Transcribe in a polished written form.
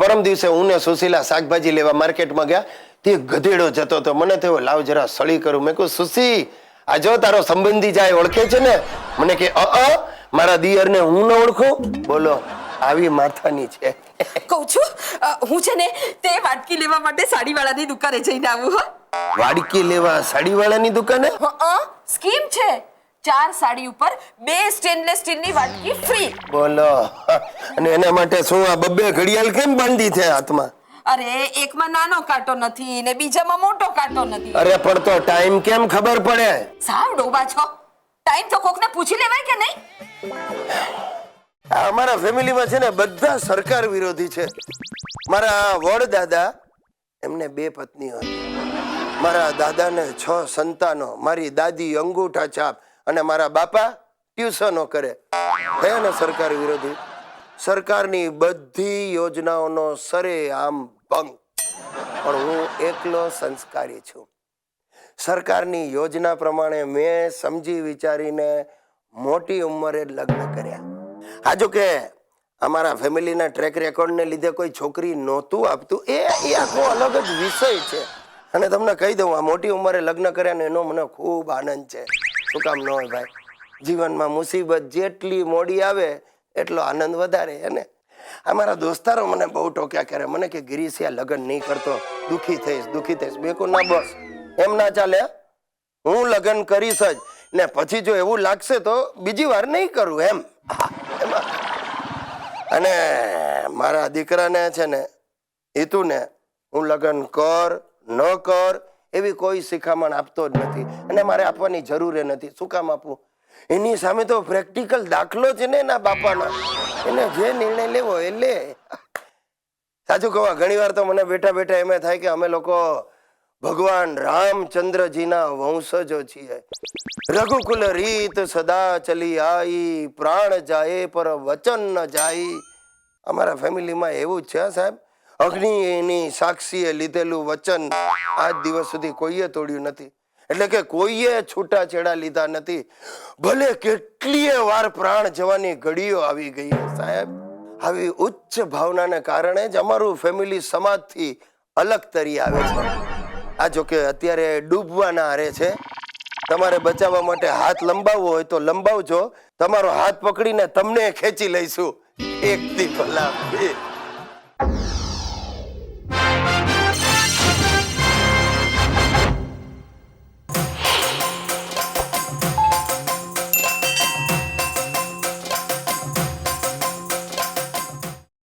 પરમ દિવસે હું ને સુશીલા શાકભાજી લેવા માર્કેટમાં ગયા. તે ગધેડો જતો હતો. મને થયો લાવ જરા સળી કરું. મેં કહ્યું સુશી, આ જો તારો સંબંધી જાય ઓળખે છે ને? મને કે મારા દિયરને હું ન ઓળખું? બોલો, આવી માથાની છે. કહું છું હું છે ને તે વાટકી લેવા માટે સાડીવાળાની દુકાને જઈને આવું. હો, વાડકી લેવા સાડીવાળાની દુકાને? સ્કીમ છે, 4 સાડી ઉપર 2 સ્ટેનલેસ સ્ટીલની વાટકી ફ્રી. બોલો, અને એના માટે શું આ બબ્બે ઘડિયાળ કેમ બાંધી છે હાથમાં? અરે એકમાં નાનો કાંટો નથી ને બીજામાં મોટો કાંટો નથી. અરે પણ તો ટાઈમ કેમ ખબર પડે? સાવ ડોબા છો, ટાઈમ તો કોકને પૂછી લેવાય કે નહીં? અમારા ફેમિલીમાં છે ને બધા સરકાર વિરોધી છે. મારા વડ દાદા, એમને 2 પત્નીઓ હતી. મારા દાદાને 6 સંતાનો, મારી દાદી અંગૂઠા છાપ, અને મારા બાપા ટ્યુશનો કરે. થયા ને સરકાર વિરોધી. સરકારની બધી યોજનાઓનો સરેઆમ ભંગ. પણ હું એકલો સંસ્કારી છું. સરકારની યોજના પ્રમાણે મેં સમજી વિચારીને મોટી ઉંમરે લગ્ન કર્યા. હા, જો કે અમારા ફેમિલીના ટ્રેક રેકોર્ડને લીધે કોઈ છોકરી નહોતું આપતું, એ આખો અલગ જ વિષય છે. અને તમને કહી દઉં, આ મોટી ઉંમરે લગ્ન કર્યા ને એનો મને ખૂબ આનંદ છે. શું કામ ન હોય ભાઈ? જીવનમાં મુસીબત જેટલી મોડી આવે એટલો આનંદ વધારે. અને અમારા દોસ્તારો મને બહુ ટોક્યા કરે. મને કે ગિરીશિયા લગ્ન નહીં કરતો, દુઃખી થઈશ. મેં કહું ના બોસ, એમ ના ચાલે. હું લગ્ન કરીશ જ, ને પછી જો એવું લાગશે તો બીજી વાર નહીં કરું એમ. અને મારા દીકરાને છે ને, હિતુને, હું લગ્ન કર ન કર એવી કોઈ શિખામણ આપતો જ નથી. અને મારે આપવાની જરૂર નથી. શું કામ આપવું? એની સામે તો પ્રેક્ટિકલ દાખલો છે ને એના બાપાનો. એને જે નિર્ણય લેવો એ લે. સાચું કહો, ઘણી વાર તો મને બેઠા બેઠા એમ થાય કે અમે લોકો ભગવાન રામચંદ્રજીના વંશજો છીએ. રઘુકુલ રીત સદા ચલી આઈ, પ્રાણ જાય પર વચન ન જાય. અમારા ફેમિલીમાં એવું જ છે સાહેબ. અગ્નિની સાક્ષીએ લીધેલું વચન આજ દિવસ સુધી કોઈએ તોડ્યું નથી. એટલે કે કોઈએ છૂટાછેડા લીધા નથી. ભલે કેટલીય વાર પ્રાણ જવાની ઘડીઓ આવી ગઈ સાહેબ. આવી ઉચ્ચ ભાવનાને કારણે જ અમારું ફેમિલી સમાજથી અલગ તરી આવે છે. આ જો કે અત્યારે ડૂબવાના હારે છે. તમારે બચાવવા માટે હાથ લંબાવવો હોય તો લંબાવજો. તમારો હાથ પકડીને તમને ખેંચી લઈશું. એક દી ભલા બે.